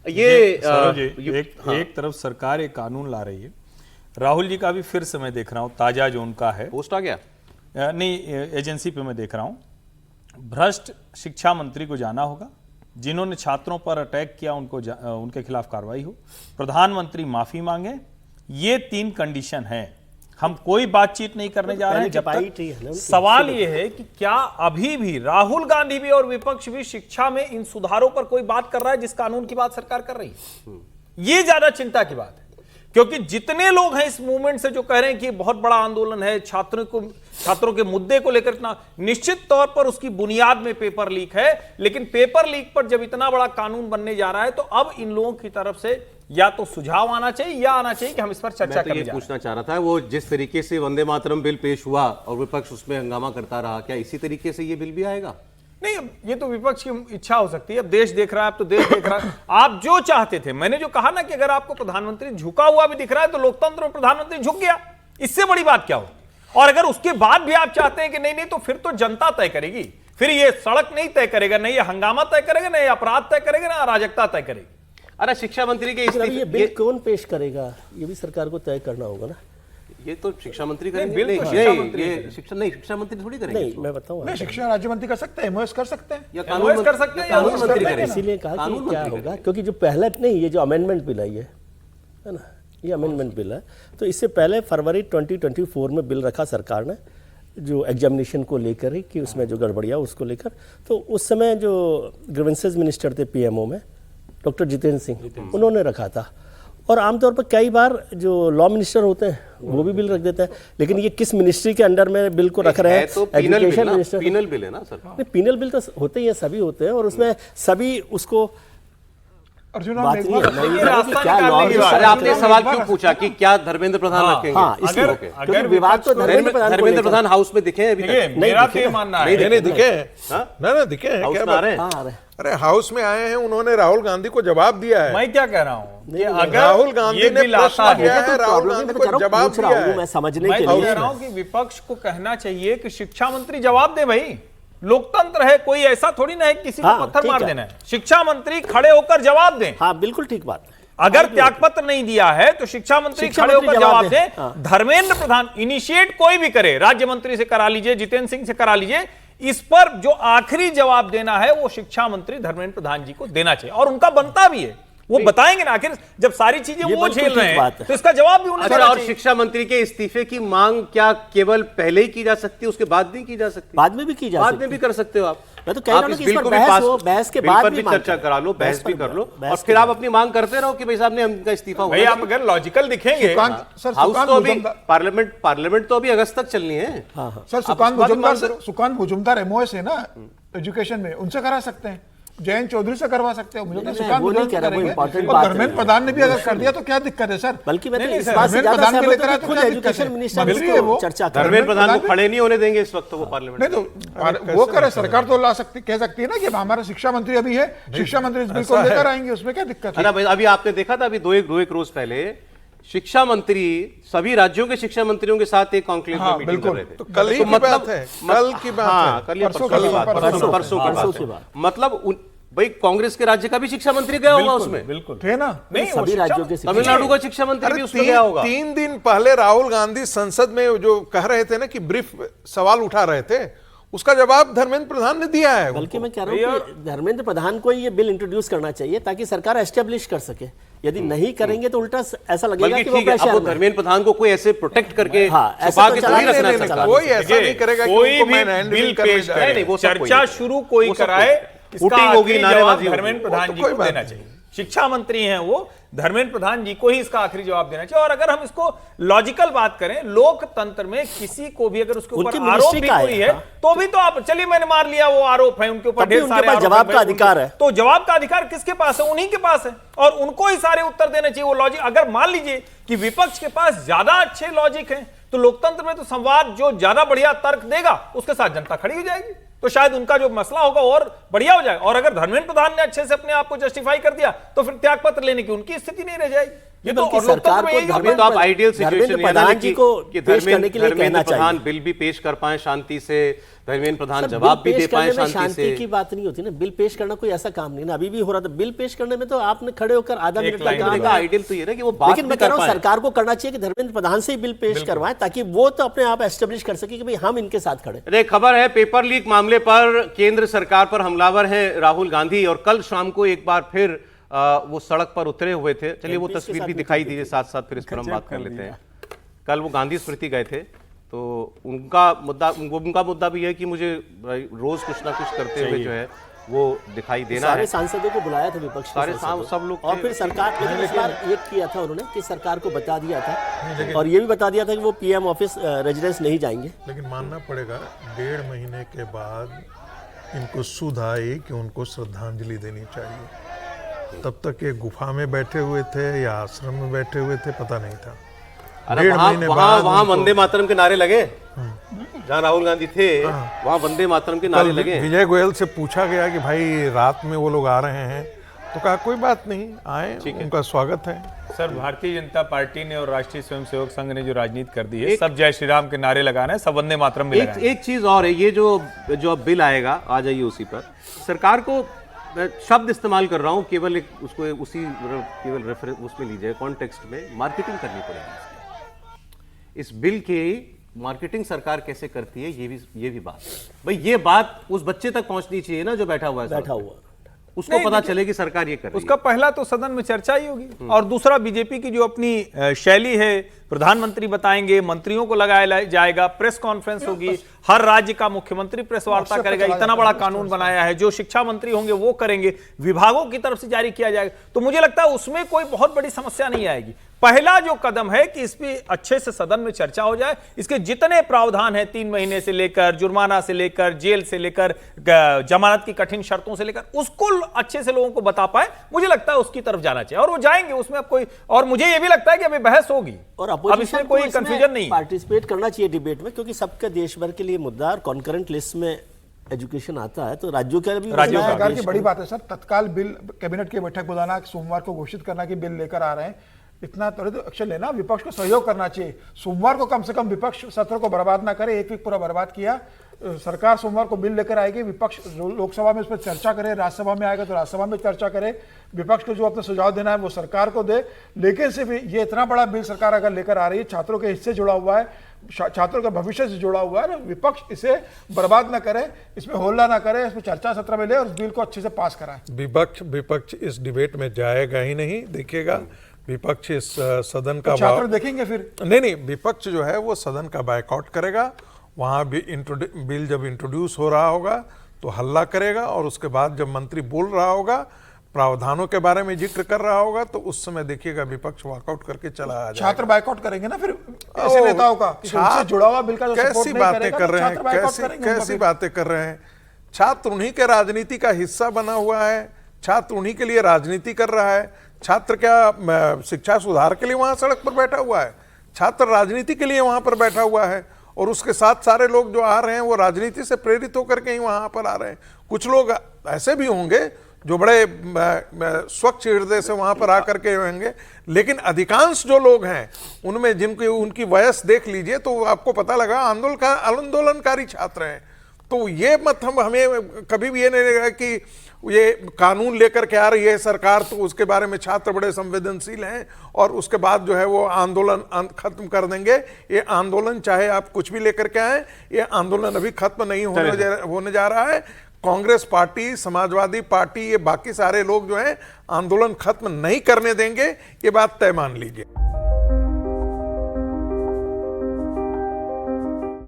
एक तरफ सरकार एक कानून ला रही है, राहुल जी का भी फिर से मैं देख रहा हूं, ताजा जो उनका है पोस्ट आ गया नहीं, एजेंसी पे मैं देख रहा हूं, भ्रष्ट शिक्षा मंत्री को जाना होगा, जिन्होंने छात्रों पर अटैक किया उनके खिलाफ कार्रवाई हो, प्रधानमंत्री माफी मांगे। ये 3 कंडीशन है। हम कोई बातचीत नहीं करने जा रहे हैं। सवाल ये है कि क्या अभी भी राहुल गांधी भी और विपक्ष भी शिक्षा में इन सुधारों पर कोई बात कर रहा है जिस कानून की बात सरकार कर रही है? ये ज्यादा चिंता की बात है, क्योंकि जितने लोग हैं इस मूवमेंट से जो कह रहे हैं कि बहुत बड़ा आंदोलन है, छात्रों के मुद्दे को लेकर इतना, निश्चित तौर पर उसकी बुनियाद में पेपर लीक है। लेकिन पेपर लीक पर जब इतना बड़ा कानून बनने जा रहा है तो अब इन लोगों की तरफ से या तो सुझाव आना चाहिए या आना चाहिए कि हम इस पर चर्चा करें। पूछना चाह रहा था, वो जिस तरीके से वंदे मातरम बिल पेश हुआ और विपक्ष उसमें हंगामा करता रहा, क्या इसी तरीके से ये बिल भी आएगा? नहीं, ये तो विपक्ष की इच्छा हो सकती है। अब देश देख रहा है, अब तो देश देख रहा है। आप जो चाहते थे, मैंने जो कहा ना कि अगर आपको प्रधानमंत्री झुका हुआ भी दिख रहा है तो लोकतंत्र में प्रधानमंत्री झुक गया, इससे बड़ी बात क्या होगी? और अगर उसके बाद भी आप चाहते हैं कि नहीं नहीं, तो फिर तो जनता तय करेगी। फिर ये सड़क नहीं तय करेगा, नहीं ये हंगामा तय करेगा, नहीं अपराध तय करेगा, ना अराजकता तय करेगी। अरे शिक्षा मंत्री के ये बिल कौन पेश करेगा, ये भी सरकार को तय करना होगा ना। ये तो शिक्षा मंत्री करेंगे। बिल तो शिक्षा मंत्री थोड़ी करेंगे। नहीं, मैं बताऊं, शिक्षा राज्य मंत्री कर सकते हैं, एमओएस कर सकते हैं, या कानून कर सकते हैं, कानून मंत्री करेंगे। इसीलिए कहा कि क्या होगा, क्योंकि जो पहले नहीं, ये जो अमेंडमेंट बिल आई है ना, ये अमेंडमेंट बिल है, तो इससे पहले फरवरी 2024 में बिल रखा सरकार ने, जो एग्जामिनेशन को लेकर ही कि उसमें जो गड़बड़िया उसको लेकर। तो उस समय जो ग्रीवेंसेस मिनिस्टर थे पीएमओ में, डॉक्टर जितेंद्र सिंह, उन्होंने रखा था। और आमतौर पर कई बार जो लॉ मिनिस्टर होते हैं वो भी बिल रख देते हैं, लेकिन ये किस मिनिस्ट्री के अंडर में बिल को रख रहे हैं? तो एजुकेशन मिनिस्टर। पीनल बिल है ना सर? नहीं, पीनल बिल तो होते ही हैं, सभी होते हैं, और उसमें सभी उसको बात नहीं है। अरे आपने सवाल क्यों पूछा कि क्या धर्मेंद्र प्रधान रखेंगे? हाँ, अगर विवाद तो धर्मेंद्र प्रधान हाउस में दिखे अभी तक? मेरा तो मानना है नहीं दिखे, ना दिखे हैं, हाउस क्या में आ रहे बात? हैं? अरे हाउस में आए हैं, उन्होंने राहुल गांधी को जवाब दिया है। मैं क्या कह रहा हूं, अगर राहुल गांधी ने प्रश्न किया है, राहुल गांधी को जवाब दिया है। मैं समझने के मैं लिए कह रहा हूं कि विपक्ष को कहना चाहिए कि शिक्षा मंत्री जवाब दे। भाई लोकतंत्र है, कोई ऐसा थोड़ी ना है किसी को पत्थर मार देना है। शिक्षा मंत्री खड़े होकर जवाब दें। हाँ, बिल्कुल ठीक बात है। अगर त्यागपत्र नहीं दिया है तो शिक्षा मंत्री खड़े होकर जवाब दें। धर्मेंद्र प्रधान इनिशिएट कोई भी करे, राज्य मंत्री से करा लीजिए, जितेंद्र सिंह से करा लीजिए, इस पर जो आखिरी जवाब देना है वो शिक्षा मंत्री धर्मेंद्र प्रधान जी को देना चाहिए, और उनका बनता भी है। वो बताएंगे ना, आखिर जब सारी चीजें वो झेल रहे हैं तो इसका जवाब भी उन्हें देना और चाहिए। शिक्षा मंत्री के इस्तीफे की मांग क्या केवल पहले ही की जा सकती है, उसके बाद नहीं की जा सकती? बाद में भी की जा सकती है, बाद में भी कर सकते हो आप। मैं तो कह रहा हूं कि इस पर बहस के बाद भी चर्चा करा लो, बहस भी कर लो, और फिर आप अपनी मांग करते रहो कि भाई साहब ने हमका इस्तीफा भाई आप अगर लॉजिकल दिखेंगे, हाउस तो अभी पार्लियामेंट तो अभी अगस्त तक चलनी है। सर सुकांत मुजुमदार एमओएस है ना एजुकेशन में, उनसे करा सकते हैं, जयंत चौधरी से करवा सकते हो। मुझे तो सुकांत मुजुमदार करेंगे, और धर्मेंद्र प्रधान ने भी अगर कर दिया तो क्या दिक्कत है सर? बल्कि मैं धर्मेंद्र प्रधान के लेकर खुद एजुकेशन मिनिस्टर वो चर्चा धर्मेंद्र प्रधान को खड़े नहीं होने देंगे इस वक्त वो पार्लियामेंट। नहीं तो वो करे, सरकार तो ला सकती, कह सकती है ना कि हमारा शिक्षा मंत्री अभी है, शिक्षा मंत्री इस बिल को लेकर आएंगे, उसमें क्या दिक्कत है? अभी आपने देखा था, अभी दो एक रोज पहले शिक्षा मंत्री सभी राज्यों के शिक्षा मंत्रियों के साथ एक कॉन्क्लेव में मीटिंग कर रहे थे। तो कल ही की बात है, कल की बात है, परसों की बात। मतलब भाई कांग्रेस के राज्य का भी शिक्षा मंत्री गया होगा उसमें, बिल्कुल थे ना? नहीं, सभी राज्यों के तमिलनाडु का शिक्षा मंत्री भी उसमें गया होगा। 3 दिन पहले राहुल गांधी संसद में जो कह रहे थे ना कि ब्रीफ सवाल उठा रहे थे, उसका जवाब धर्मेंद्र प्रधान ने दिया है। बल्कि मैं कह रहा हूं कि धर्मेंद्र प्रधान को ये बिल इंट्रोड्यूस करना चाहिए ताकि सरकार एस्टेब्लिश कर सके। यदि नहीं करेंगे तो उल्टा ऐसा लगेगा कि वो प्रेशर में। धर्मेंद्र प्रधान को कोई ऐसे प्रोटेक्ट करके छुपा के थोड़ी रखना चाहिए। कोई ऐसा नहीं करेगा कि कोई उनको भी मैन बिल करने पेश जाए। करे, चर्चा शुरू कोई कराए, वोटिंग होगी, नारेबाजी होगी, धर्मेंद्र प्रधान जी को देना चाहिए। शिक्षा मंत्री हैं वो, धर्मेंद्र प्रधान जी को ही इसका आखिरी जवाब देना चाहिए। और अगर हम इसको लॉजिकल बात करें, लोकतंत्र में किसी को भी अगर उसके ऊपर आरोप भी कोई है तो भी तो आप चलिए मैंने मार लिया, वो आरोप है उनके ऊपर, ढेर सारे आरोप, जवाब का अधिकार है। तो जवाब का अधिकार किसके पास है? उन्हीं के पास है, और उनको ही सारे उत्तर देने चाहिए। वो लॉजिक, अगर मान लीजिए कि विपक्ष के पास ज्यादा अच्छे लॉजिक हैं तो लोकतंत्र में तो संवाद जो ज्यादा बढ़िया तर्क देगा उसके साथ जनता खड़ी हो जाएगी, तो शायद उनका जो मसला होगा और बढ़िया हो जाएगा। और अगर धर्मेंद्र प्रधान ने अच्छे से अपने आप को जस्टिफाई कर दिया तो फिर त्यागपत्र लेने की उनकी स्थिति नहीं रह जाएगी। ये तो सरकार को तो आप आइडियल सिचुएशन प्रधान जी को पेश करने के लिए कहना चाहिए। प्रधान बिल भी पेश कर पाए शांति से, धर्मेंद्र प्रधान सर, जवाब बिल भी दे पेश पाए करने में शांति से। शांति की बात नहीं होती ना, बिल पेश करना कोई ऐसा काम नहीं ना, अभी भी हो रहा था बिल पेश करने में, तो आपने खड़े होकर आधा मिनट का लाइन काम का आइडियल तो ये ना कि वो बात लेकिन भी मैं कह कर रहा हूँ पाए। सरकार को करना चाहिए कि धर्मेंद्र प्रधान से ही बिल पेश करवाएं, ताकि वो तो अपने आप एस्टेब्लिश कर सके कि भाई हम इनके साथ खड़े। अरे खबर है पेपर लीक मामले पर केंद्र सरकार पर हमलावर हैं राहुल गांधी, और कल शाम को एक बार फिर वो सड़क पर उतरे हुए थे। चलिए वो तस्वीर भी दिखाई दीजिए साथ साथ, फिर इस पर हम बात कर लेते हैं। कल वो गांधी स्मृति गए थे, तो उनका मुद्दा भी है कि मुझे रोज कुछ ना कुछ करते हुए जो है वो दिखाई देना सारे है। सांसदों को बुलाया था, विपक्ष के सारे सांसदों को। सब लोग और थे। फिर सरकार ने इस बार एक किया था उन्होंने कि सरकार को बता दिया था, और ये भी बता दिया था कि वो पीएम ऑफिस रेजिडेंस नहीं जाएंगे। लेकिन मानना पड़ेगा 1.5 महीने के बाद इनको सुध आई कि उनको श्रद्धांजलि देनी चाहिए। तब तक ये गुफा में बैठे हुए थे या आश्रम में बैठे हुए थे, पता नहीं था। अरे 1.5 वहाँ महीने वहाँ बाद वहाँ उनको- वंदे मातरम के नारे लगे, जहाँ राहुल गांधी थे वहाँ वंदे मातरम के नारे कल लगे। विजय गोयल से पूछा गया कि भाई रात में वो लोग आ रहे हैं, तो कहा कोई बात नहीं, आए, उनका स्वागत है। सर, भारतीय जनता पार्टी ने और राष्ट्रीय स्वयंसेवक संघ ने जो राजनीति कर दी है, सब जय श्री राम के नारे लगाना है, सब वंदे मातरम भी लगाना है। एक चीज और है, ये जो अब बिल आएगा, आ जाइए उसी पर। सरकार को शब्द इस्तेमाल कर रहा हूँ, केवल एक उसको उसी केवल रेफरेंस उसमें लीजिए, कॉन्टेक्स्ट में मार्केटिंग करनी पड़ेगी इस बिल की। मार्केटिंग सरकार कैसे करती है, ये भी बात है। भाई ये बात उस बच्चे तक पहुंचनी चाहिए ना जो बैठा हुआ है, बैठा हुआ उसको पता चले कि सरकार ये कर रही है। उसका पहला तो सदन में चर्चा ही होगी, और दूसरा बीजेपी की जो अपनी शैली है, प्रधानमंत्री बताएंगे, मंत्रियों को लगाया जाएगा, प्रेस कॉन्फ्रेंस होगी, हर राज्य का मुख्यमंत्री प्रेस वार्ता करेगा। इतना बड़ा कानून बनाया है, जो शिक्षा मंत्री होंगे वो करेंगे, विभागों की तरफ से जारी किया जाएगा। तो मुझे लगता है उसमें कोई बहुत बड़ी समस्या नहीं आएगी। पहला जो कदम है कि इस पे अच्छे से सदन में चर्चा हो जाए, इसके जितने प्रावधान हैं 3 महीने से लेकर जुर्माना से लेकर जेल से लेकर जमानत की कठिन शर्तों से लेकर, उसको अच्छे से लोगों को बता पाए, मुझे लगता है उसकी तरफ जाना चाहिए, और वो जाएंगे उसमें। अब कोई, और मुझे ये भी लगता है कि अभी बहस होगी, और अब इसमें कोई कंफ्यूजन नहीं। पार्टिसिपेट करना चाहिए डिबेट में, क्योंकि सबका देश भर के लिए मुद्दा, और कॉन्करेंट लिस्ट में एजुकेशन आता है, तो राज्यों का भी राज्यों का सरकार की बड़ी बात है सर, तत्काल बिल कैबिनेट की बैठक बुलाना, सोमवार को घोषित करना कि बिल लेकर आ रहे हैं, इतना त्वरित एक्शन लेना, विपक्ष को सहयोग करना चाहिए। सोमवार को कम से कम विपक्ष सत्र को बर्बाद ना करे, एक वीक पूरा बर्बाद किया। सरकार सोमवार को बिल लेकर आएगी, विपक्ष लोकसभा में उस पर चर्चा करे, राज्यसभा में आएगा तो राज्यसभा में चर्चा करे, विपक्ष को जो अपना सुझाव देना है वो सरकार को दे। लेकिन सिर्फ ये इतना बड़ा बिल सरकार अगर लेकर आ रही है, छात्रों के हिस्से जुड़ा हुआ है, छात्रों के भविष्य से जुड़ा हुआ है, विपक्ष इसे बर्बाद ना करे, इसमें होल्ला ना करे, इसमें चर्चा सत्र में ले और उस बिल को अच्छे से पास कराए। विपक्ष इस डिबेट में जाएगा ही नहीं, देखिएगा विपक्ष इस सदन का छात्र देखेंगे फिर नहीं, विपक्ष जो है वो सदन का बायकॉट करेगा। वहाँ भी बिल जब इंट्रोड्यूस हो रहा होगा तो हल्ला करेगा, और उसके बाद जब मंत्री बोल रहा होगा, प्रावधानों के बारे में जिक्र कर रहा होगा, तो उस समय देखिएगा विपक्ष वॉकआउट करके चला आ जाएगा। छात्र बायकॉट करेंगे ना फिर ऐसे नेताओं का, उनसे जुड़ा हुआ बिल का जो सपोर्ट कैसी नहीं बातें करेगा, कर तो रहे छात्र हैं, बायकॉट करेंगे उनका कैसी फिर। बातें कर रहे हैं। छात्र उन्हीं के राजनीति का हिस्सा बना हुआ है, छात्र उन्हीं के लिए राजनीति कर रहा है। छात्र क्या शिक्षा सुधार के लिए वहां सड़क पर बैठा हुआ है? छात्र राजनीति के लिए वहां पर बैठा हुआ है, और उसके साथ सारे लोग जो आ रहे हैं वो राजनीति से प्रेरित होकर के ही वहां पर आ रहे हैं। कुछ लोग ऐसे भी होंगे जो बड़े स्वच्छ हृदय से वहां पर आकर के होंगे, लेकिन अधिकांश जो लोग हैं उनमें जिनकी उनकी वयस देख लीजिए तो आपको पता लगा आंदोलनकारी छात्र हैं। तो ये मत हमें कभी भी ये नहीं लगेगा कि ये कानून लेकर के आ रही है सरकार तो उसके बारे में छात्र बड़े संवेदनशील हैं और उसके बाद जो है वो आंदोलन खत्म कर देंगे। ये आंदोलन चाहे आप कुछ भी लेकर के आए, ये आंदोलन अभी खत्म नहीं होने जा रहा है। कांग्रेस पार्टी, समाजवादी पार्टी, ये बाकी सारे लोग जो हैं आंदोलन खत्म नहीं करने देंगे, ये बात तय मान लीजिए।